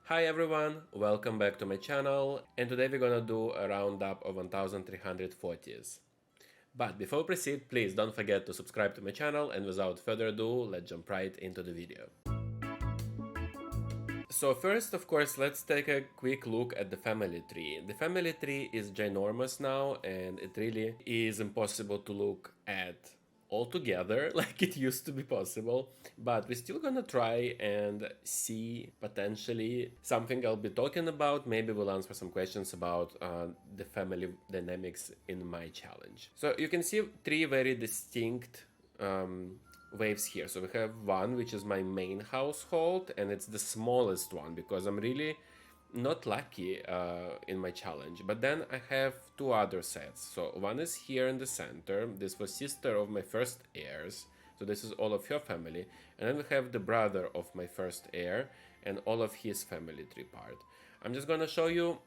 Hi everyone, welcome back to my channel, and today we're gonna do a roundup of 1340s. But before we proceed, please don't forget to subscribe to my channel, and without further ado, let's jump right into the video. So first, of course, let's take a quick look at the family tree. The family tree is ginormous now, and it really is impossible to look at all together like it used to be possible, but we're still gonna try and see potentially something I'll be talking about. Maybe we'll answer some questions about the family dynamics in my challenge. So you can see three very distinct waves here. So we have one which is my main household, and it's the smallest one because I'm really not lucky in my challenge. But then I have two other sets. So one is here in the center. This was sister of my first heirs, so this is all of her family. And then we have the brother of my first heir and all of his family tree part. I'm just gonna show you,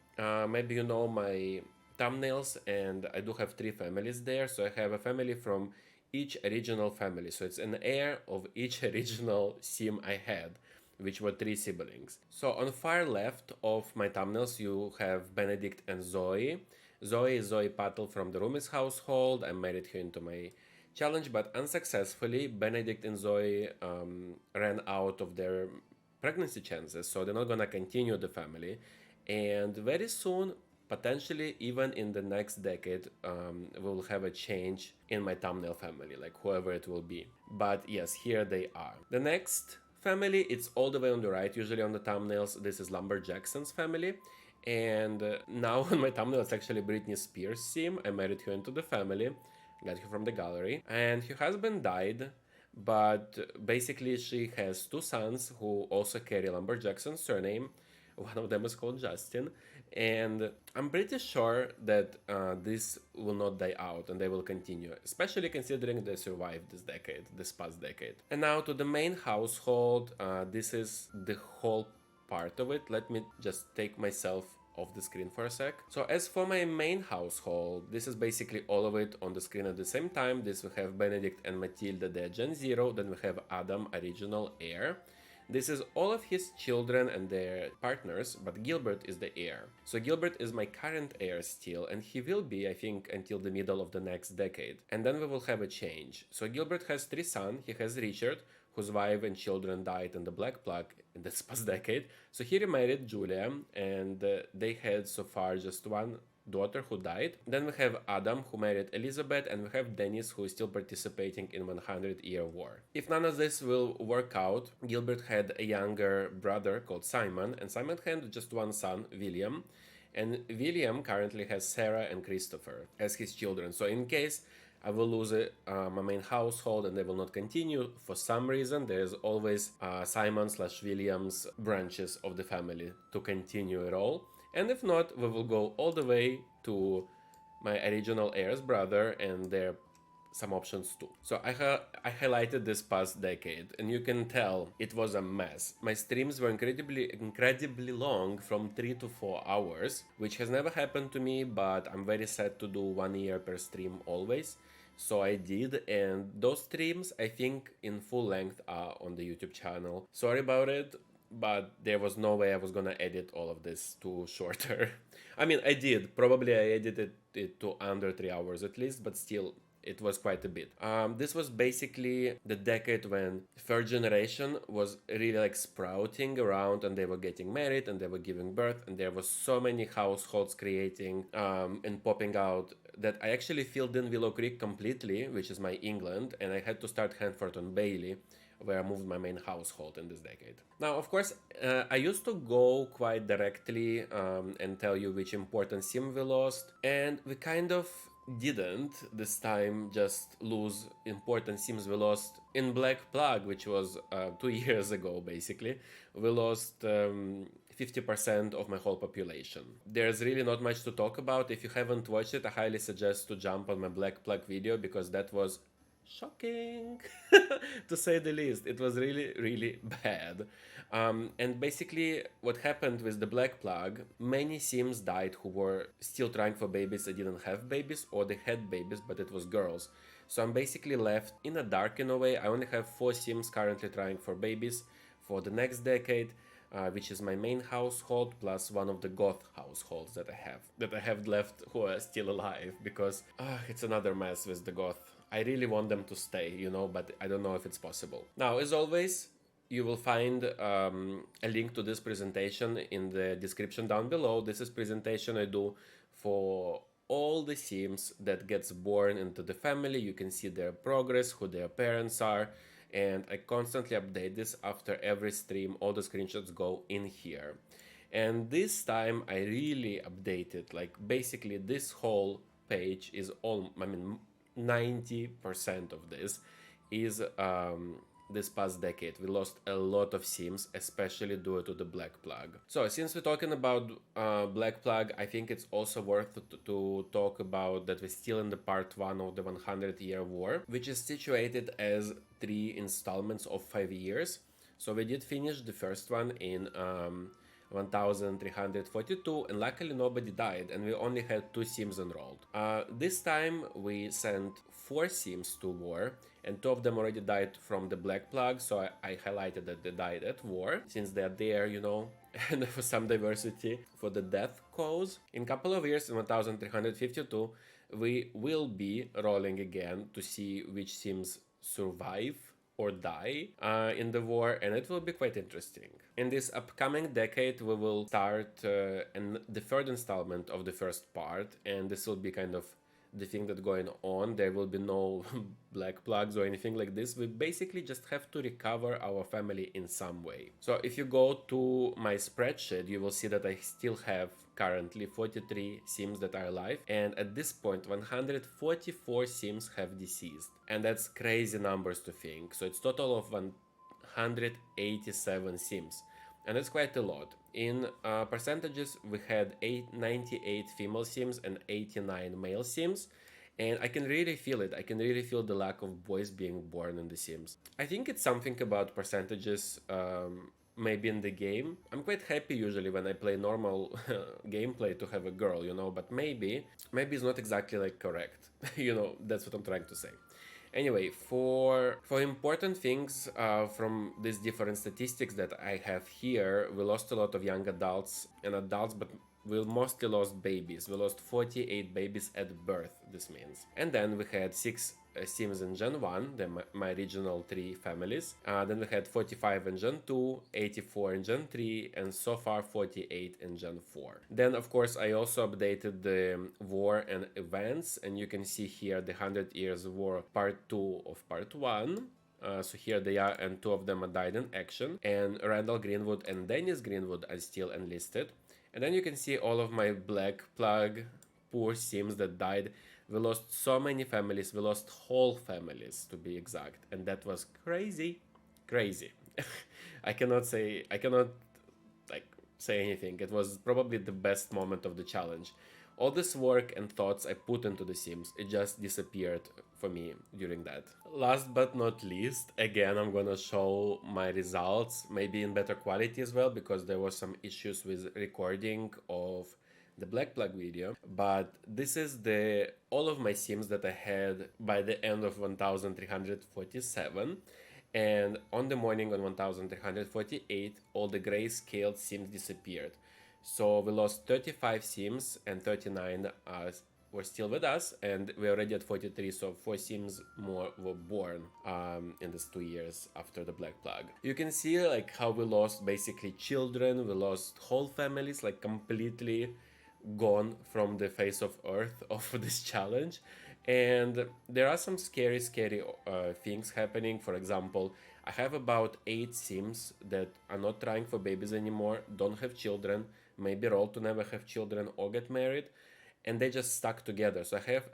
maybe you know my thumbnails, and I do have three families there. So I have a family from each original family, so it's an heir of each original sim I had, which were three siblings. So on the far left of my thumbnails you have Benedict and Zoe. Zoe is Zoe Patel from the Rumis household. I married her into my challenge, but unsuccessfully. Benedict and Zoe ran out of their pregnancy chances, so they're not gonna continue the family. And very soon, potentially even in the next decade, we'll have a change in my thumbnail family, like whoever it will be. But yes, here they are. The next family, it's all the way on the right, usually on the thumbnails. This is Lumberjackson's family. And now on my thumbnail, it's actually Britney Spears' sim. I married her into the family, got her from the gallery. And her husband died, but basically she has two sons who also carry Lumberjackson's surname. One of them is called Justin, and I'm pretty sure that this will not die out and they will continue, especially considering they survived this past decade. And now to the main household. This is the whole part of it. Let me just take myself off the screen for a sec. So as for my main household, this is basically all of it on the screen at the same time. This we have Benedict and Matilda, they're Gen 0. Then we have Adam, original heir. This is all of his children and their partners, but Gilbert is the heir. So Gilbert is my current heir still, and he will be, I think, until the middle of the next decade. And then we will have a change. So Gilbert has three sons. He has Richard, whose wife and children died in the Black Plague in this past decade. So he remarried Julia, and they had so far just one daughter who died. Then we have Adam, who married Elizabeth, and we have Dennis, who is still participating in 100-year war. If none of this will work out, Gilbert had a younger brother called Simon, and Simon had just one son, William. And William currently has Sarah and Christopher as his children. So in case I will lose my main household and they will not continue for some reason, there is always Simon/William's branches of the family to continue it all. And if not, we will go all the way to my original heir's brother, and there are some options too. So I highlighted this past decade, and you can tell it was a mess. My streams were incredibly long, from 3 to 4 hours, which has never happened to me, but I'm very sad to do 1 year per stream always. So I did, and those streams, I think, in full length are on the YouTube channel. Sorry about it, but there was no way I was gonna edit all of this to shorter. I mean, I did. Probably I edited it to under 3 hours at least, but still, it was quite a bit. This was basically the decade when third generation was really like sprouting around, and they were getting married and they were giving birth, and there was so many households creating and popping out that I actually filled in Willow Creek completely, which is my England, and I had to start Hanford on Bailey, where I moved my main household in this decade. Now, of course, I used to go quite directly and tell you which important sim we lost, and we kind of didn't this time just lose important sims we lost. In Black Plague, which was 2 years ago basically, we lost 50% of my whole population. There's really not much to talk about. If you haven't watched it, I highly suggest to jump on my Black Plague video, because that was shocking to say the least. It was really bad. And basically what happened with the Black Plague, many sims died who were still trying for babies. They didn't have babies, or they had babies but it was girls. So I'm basically left in the dark in a way. I only have 4 sims currently trying for babies for the next decade. which is my main household, plus one of the goth households that I have left who are still alive, because it's another mess with the goth. I really want them to stay, but I don't know if it's possible. Now, as always, you will find a link to this presentation in the description down below. This is presentation I do for all the Sims that gets born into the family. You can see their progress, who their parents are, and I constantly update this after every stream. All the screenshots go in here. And this time I really updated, like basically this whole page is 90% of this is this past decade. We lost a lot of Sims, especially due to the Black Plague. So since we're talking about Black Plague, I think it's also worth to talk about that we're still in the part 1 of the 100-year war, which is situated as 3 installments of 5 years. So we did finish the first one in 1342, and luckily nobody died, and we only had 2 Sims enrolled. This time we sent 4 Sims to war, and 2 of them already died from the Black Plague, so I highlighted that they died at war, since they're there, and for some diversity for the death cause. In a couple of years, in 1352, we will be rolling again to see which Sims survive or die in the war, and it will be quite interesting. In this upcoming decade, we will start the third installment of the first part, and this will be kind of the thing that's going on. There will be no black plugs or anything like this. We basically just have to recover our family in some way. So if you go to my spreadsheet, you will see that I still have currently 43 Sims that are alive, and at this point 144 Sims have deceased, and that's crazy numbers to think. So it's total of 187 Sims, and that's quite a lot. In percentages, we had 98 female Sims and 89 male Sims, and I can really feel it. I can really feel the lack of boys being born in the Sims. I think it's something about percentages, maybe in the game. I'm quite happy usually when I play normal gameplay to have a girl, but maybe it's not exactly like correct. That's what I'm trying to say. Anyway, for important things from these different statistics that I have here, we lost a lot of young adults, but we mostly lost babies. We lost 48 babies at birth, this means. And then we had 6 Sims in Gen 1, my original 3 families. Then we had 45 in Gen 2, 84 in Gen 3, and so far 48 in Gen 4. Then, of course, I also updated the war and events, and you can see here the 100 Years War Part 2 of Part 1. So here they are, and 2 of them died in action, and Randall Greenwood and Dennis Greenwood are still enlisted. And then you can see all of my Black Plague poor Sims that died. We lost so many families. We lost whole families, to be exact, and that was crazy. I cannot say anything. It was probably the best moment of the challenge. All this work and thoughts I put into the Sims, it just disappeared for me during that. Last but not least, again, I'm gonna show my results, maybe in better quality as well, because there were some issues with recording of the Black Plague video. But this is all of my Sims that I had by the end of 1347. And on the morning on 1348, all the grayscale Sims disappeared. So we lost 35 Sims and 39 were still with us, and we're already at 43, so 4 Sims more were born in these 2 years after the Black Plague. You can see like how we lost basically children, we lost whole families, like completely gone from the face of earth of this challenge. And there are some scary things happening. For example, I have about 8 Sims that are not trying for babies anymore, don't have children, maybe roll to never have children or get married, and they just stuck together. So I have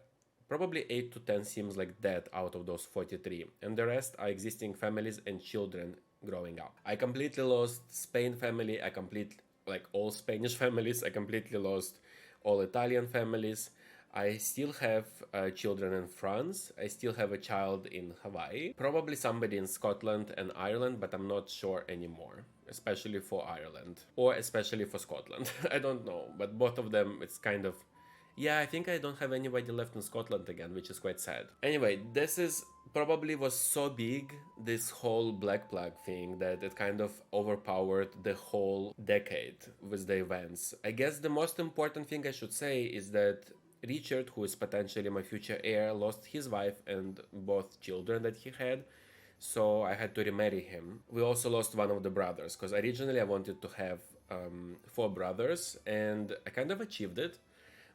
probably 8 to 10 Sims like that out of those 43, and the rest are existing families and children growing up. I completely lost Spain family, all Spanish families, I completely lost all Italian families. I still have children in France. I still have a child in Hawaii. Probably somebody in Scotland and Ireland, but I'm not sure anymore. Especially for Ireland. Or especially for Scotland. I don't know. But both of them, it's kind of... Yeah, I think I don't have anybody left in Scotland again, which is quite sad. Anyway, this is probably was so big, this whole Black Plague thing, that it kind of overpowered the whole decade with the events. I guess the most important thing I should say is that Richard, who is potentially my future heir, lost his wife and both children that he had, so I had to remarry him. We also lost one of the brothers, because originally I wanted to have 4 brothers, and I kind of achieved it.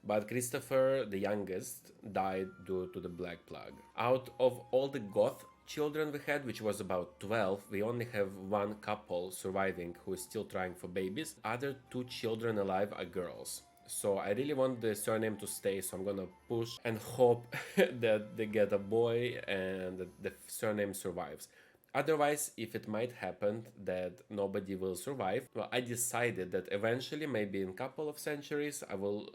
But Christopher, the youngest, died due to the Black Plague. Out of all the Goth children we had, which was about 12, we only have one couple surviving who is still trying for babies. Other 2 children alive are girls. So I really want the surname to stay, so I'm gonna push and hope that they get a boy and that the surname survives. Otherwise, if it might happen that nobody will survive, well, I decided that eventually, maybe in a couple of centuries, I will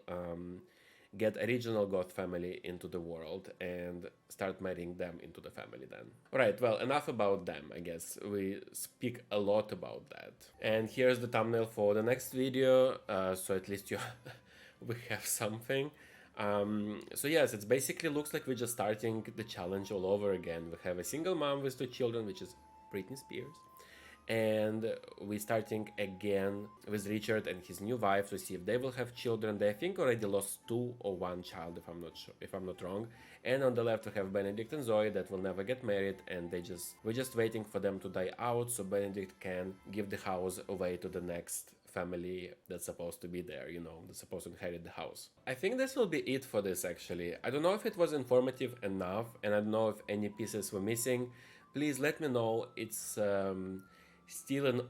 get a regional Goth family into the world and start marrying them into the family then. Alright, well, enough about them, I guess. We speak a lot about that. And here's the thumbnail for the next video, so at least you we have something. So yes, it basically looks like we're just starting the challenge all over again. We have a single mom with 2 children, which is Britney Spears, and we're starting again with Richard and his new wife to see if they will have children. They, I think, already lost 2 or 1 child, if I'm not sure, if I'm not wrong. And on the left we have Benedict and Zoe that will never get married, and we're just waiting for them to die out so Benedict can give the house away to the next family that's supposed to be there, you know, that's supposed to inherit the house. I think this will be it for this, actually. I don't know if it was informative enough, and I don't know if any pieces were missing. Please let me know. It's still an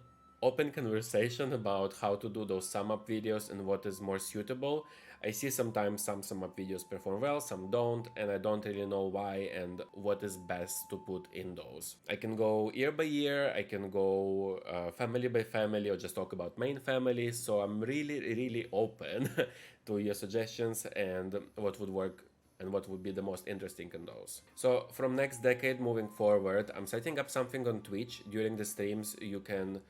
open conversation about how to do those sum up videos and what is more suitable. I see sometimes some sum up videos perform well, some don't, and I don't really know why and what is best to put in those. I can go year by year, I can go family by family, or just talk about main families, so I'm really open to your suggestions and what would work and what would be the most interesting in those. So from next decade moving forward, I'm setting up something on Twitch. During the streams, you can,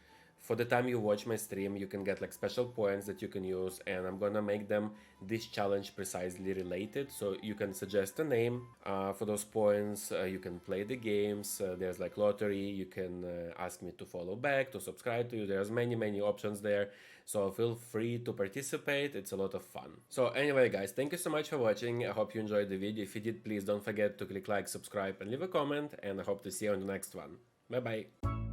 for the time you watch my stream, you can get like special points that you can use, and I'm gonna make them this challenge precisely related. So you can suggest a name for those points, you can play the games, there's like lottery, you can ask me to follow back, to subscribe to you, there's many options there. So feel free to participate, it's a lot of fun. So anyway guys, thank you so much for watching, I hope you enjoyed the video. If you did, please don't forget to click like, subscribe and leave a comment, and I hope to see you on the next one. Bye bye.